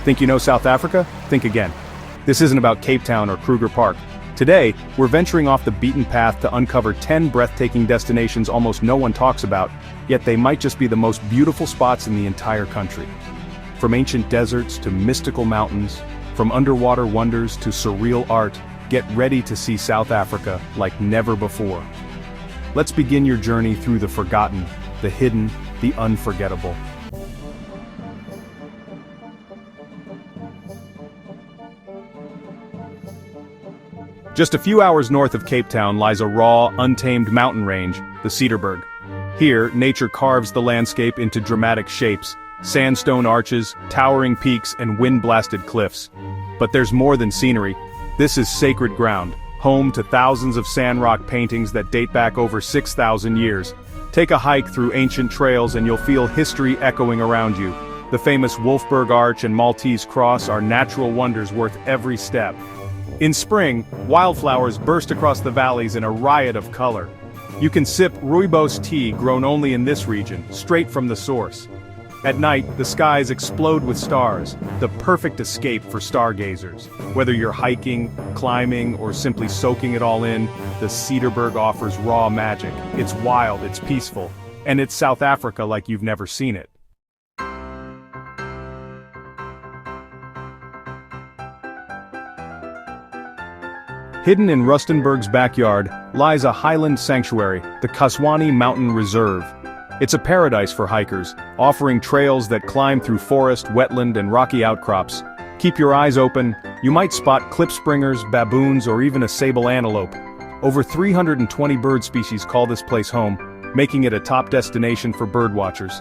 Think you know South Africa? Think again. This isn't about Cape Town or Kruger Park. Today, we're venturing off the beaten path to uncover 10 breathtaking destinations almost no one talks about, yet they might just be the most beautiful spots in the entire country. From ancient deserts to mystical mountains, from underwater wonders to surreal art, get ready to see South Africa like never before. Let's begin your journey through the forgotten, the hidden, the unforgettable. Just a few hours north of Cape Town lies a raw, untamed mountain range, the Cederberg. Here, nature carves the landscape into dramatic shapes, sandstone arches, towering peaks, and wind-blasted cliffs. But there's more than scenery. This is sacred ground, home to thousands of sandrock paintings that date back over 6,000 years. Take a hike through ancient trails and you'll feel history echoing around you. The famous Wolfberg Arch and Maltese Cross are natural wonders worth every step. In spring, wildflowers burst across the valleys in a riot of color. You can sip rooibos tea grown only in this region, straight from the source. At night, the skies explode with stars, the perfect escape for stargazers. Whether you're hiking, climbing, or simply soaking it all in, the Cederberg offers raw magic. It's wild, it's peaceful, and it's South Africa like you've never seen it. Hidden in Rustenburg's backyard lies a highland sanctuary, the Kgaswane Mountain Reserve. It's a paradise for hikers, offering trails that climb through forest, wetland, and rocky outcrops. Keep your eyes open, you might spot klipspringers, baboons, or even a sable antelope. Over 320 bird species call this place home, making it a top destination for birdwatchers.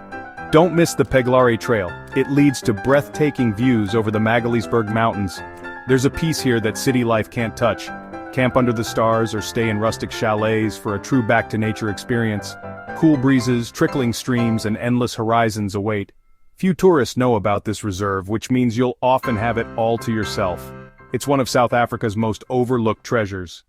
Don't miss the Peglare Trail. It leads to breathtaking views over the Magaliesberg Mountains. There's a peace here that city life can't touch. Camp under the stars or stay in rustic chalets for a true back-to-nature experience. Cool breezes, trickling streams, and endless horizons await. Few tourists know about this reserve, which means you'll often have it all to yourself. It's one of South Africa's most overlooked treasures.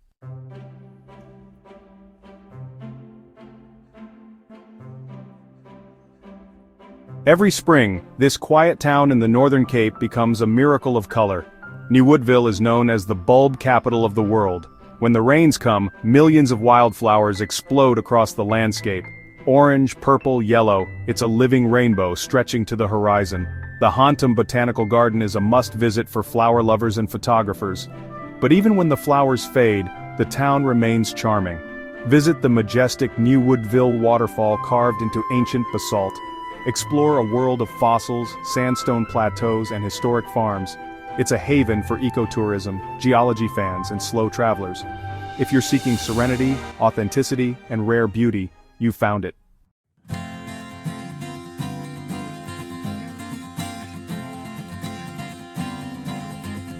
Every spring, this quiet town in the Northern Cape becomes a miracle of color. Nieuwoudtville is known as the bulb capital of the world. When the rains come, millions of wildflowers explode across the landscape. Orange, purple, yellow, it's a living rainbow stretching to the horizon. The Hantem Botanical Garden is a must-visit for flower lovers and photographers. But even when the flowers fade, the town remains charming. Visit the majestic Nieuwoudtville waterfall carved into ancient basalt. Explore a world of fossils, sandstone plateaus, and historic farms. It's a haven for ecotourism, geology fans, and slow travelers. If you're seeking serenity, authenticity, and rare beauty, you've found it.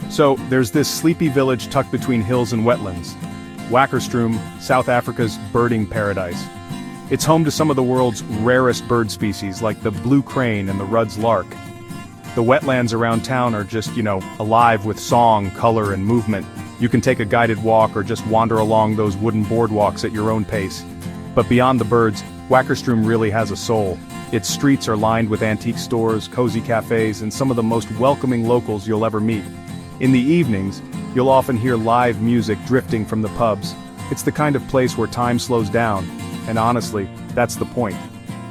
So, there's this sleepy village tucked between hills and wetlands. Wakkerstroom, South Africa's birding paradise. It's home to some of the world's rarest bird species like the blue crane and the Rudd's lark. The wetlands around town are just, alive with song, color, and movement. You can take a guided walk or just wander along those wooden boardwalks at your own pace. But beyond the birds, Wakkerstroom really has a soul. Its streets are lined with antique stores, cozy cafes, and some of the most welcoming locals you'll ever meet. In the evenings, you'll often hear live music drifting from the pubs. It's the kind of place where time slows down, and honestly, that's the point.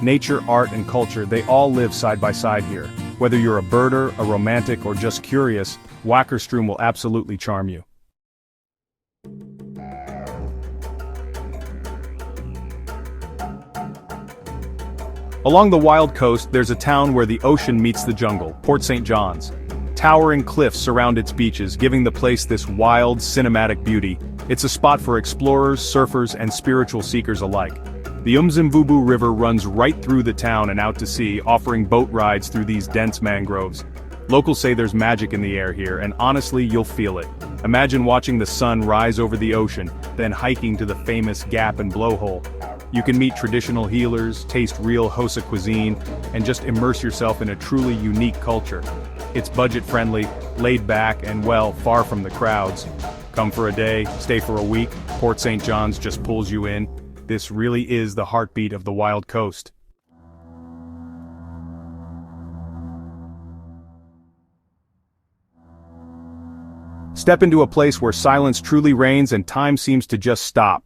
Nature, art, and culture, they all live side by side here. Whether you're a birder, a romantic, or just curious, Wakkerstroom will absolutely charm you. Along the wild coast, there's a town where the ocean meets the jungle, Port St. John's. Towering cliffs surround its beaches, giving the place this wild, cinematic beauty. It's a spot for explorers, surfers, and spiritual seekers alike. The Umzimvubu River runs right through the town and out to sea, offering boat rides through these dense mangroves. Locals say there's magic in the air here, and honestly, you'll feel it. Imagine watching the sun rise over the ocean, then hiking to the famous Gap and Blowhole. You can meet traditional healers, taste real Xhosa cuisine, and just immerse yourself in a truly unique culture. It's budget-friendly, laid back, and far from the crowds. Come for a day, stay for a week, Port St. John's just pulls you in. This really is the heartbeat of the wild coast. Step into a place where silence truly reigns and time seems to just stop.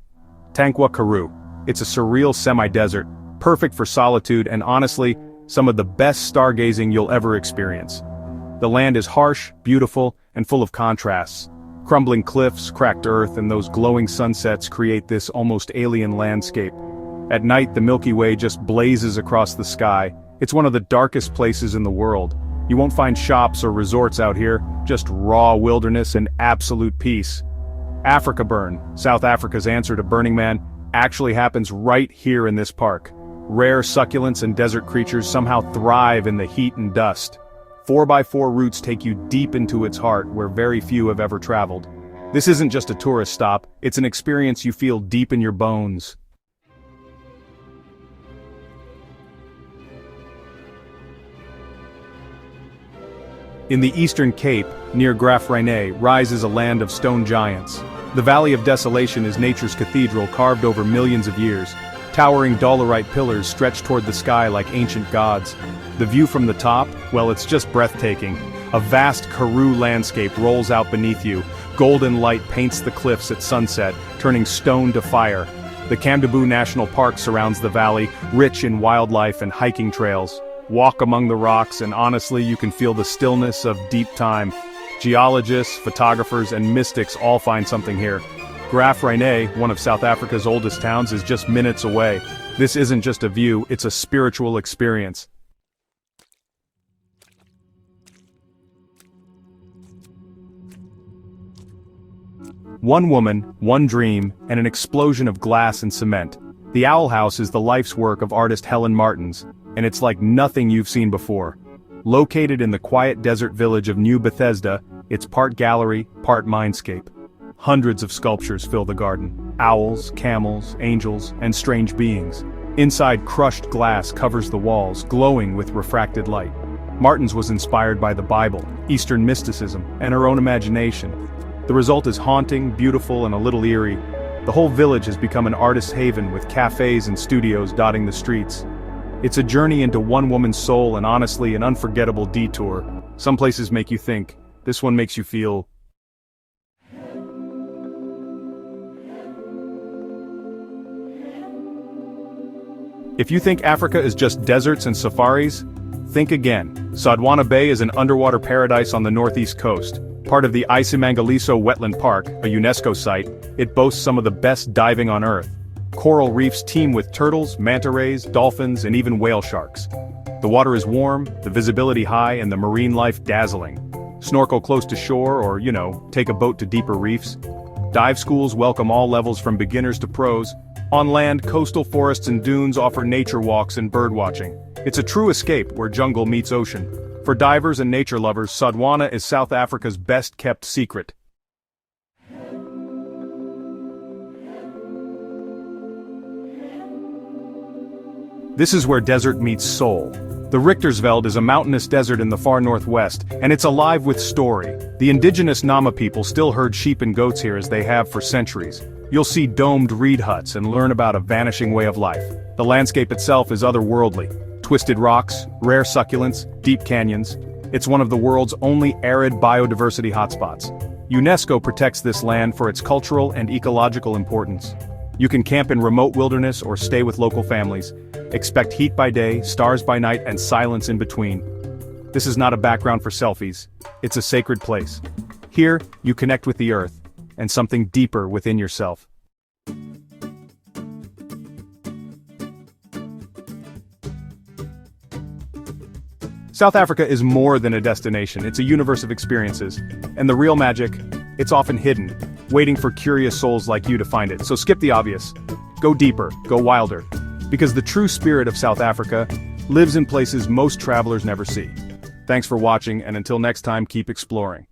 Tankwa Karoo. It's a surreal semi-desert, perfect for solitude and honestly, some of the best stargazing you'll ever experience. The land is harsh, beautiful, and full of contrasts. Crumbling cliffs, cracked earth, and those glowing sunsets create this almost alien landscape. At night, the Milky Way just blazes across the sky. It's one of the darkest places in the world. You won't find shops or resorts out here, just raw wilderness and absolute peace. Africa Burn, South Africa's answer to Burning Man, actually happens right here in this park. Rare succulents and desert creatures somehow thrive in the heat and dust. 4x4 routes take you deep into its heart where very few have ever traveled. This isn't just a tourist stop, it's an experience you feel deep in your bones. In the Eastern Cape, near Kgaswane, rises a land of stone giants. The Valley of Desolation is nature's cathedral carved over millions of years. Towering dolerite pillars stretch toward the sky like ancient gods. The view from the top, well, it's just breathtaking. A vast Karoo landscape rolls out beneath you. Golden light paints the cliffs at sunset, turning stone to fire. The Kamdaboo National Park surrounds the valley, rich in wildlife and hiking trails. Walk among the rocks and honestly you can feel the stillness of deep time. Geologists, photographers, and mystics all find something here. Kgaswane, one of South Africa's oldest towns, is just minutes away. This isn't just a view, it's a spiritual experience. One woman, one dream, and an explosion of glass and cement. The Owl House is the life's work of artist Helen Martins, and it's like nothing you've seen before. Located in the quiet desert village of Nieu-Bethesda, it's part gallery, part mindscape. Hundreds of sculptures fill the garden. Owls, camels, angels, and strange beings. Inside, crushed glass covers the walls, glowing with refracted light. Martins was inspired by the Bible, Eastern mysticism, and her own imagination. The result is haunting, beautiful, and a little eerie. The whole village has become an artist's haven with cafes and studios dotting the streets. It's a journey into one woman's soul and honestly an unforgettable detour. Some places make you think, this one makes you feel. If you think Africa is just deserts and safaris, think again. Sodwana Bay is an underwater paradise on the northeast coast. Part of the Isimangaliso Wetland Park, a UNESCO site, it boasts some of the best diving on Earth. Coral reefs teem with turtles, manta rays, dolphins, and even whale sharks. The water is warm, the visibility high, and the marine life dazzling. Snorkel close to shore or, take a boat to deeper reefs. Dive schools welcome all levels from beginners to pros. On land, coastal forests and dunes offer nature walks and birdwatching. It's a true escape where jungle meets ocean. For divers and nature lovers, Sodwana is South Africa's best-kept secret. This is where desert meets soul. The Richtersveld is a mountainous desert in the far northwest, and it's alive with story. The indigenous Nama people still herd sheep and goats here as they have for centuries. You'll see domed reed huts and learn about a vanishing way of life. The landscape itself is otherworldly. Twisted rocks, rare succulents, deep canyons. It's one of the world's only arid biodiversity hotspots. UNESCO protects this land for its cultural and ecological importance. You can camp in remote wilderness or stay with local families. Expect heat by day, stars by night, and silence in between. This is not a background for selfies. It's a sacred place. Here, you connect with the earth, and something deeper within yourself. South Africa is more than a destination, it's a universe of experiences. And the real magic, it's often hidden, waiting for curious souls like you to find it. So skip the obvious. Go deeper, go wilder. Because the true spirit of South Africa lives in places most travelers never see. Thanks for watching, and until next time, keep exploring.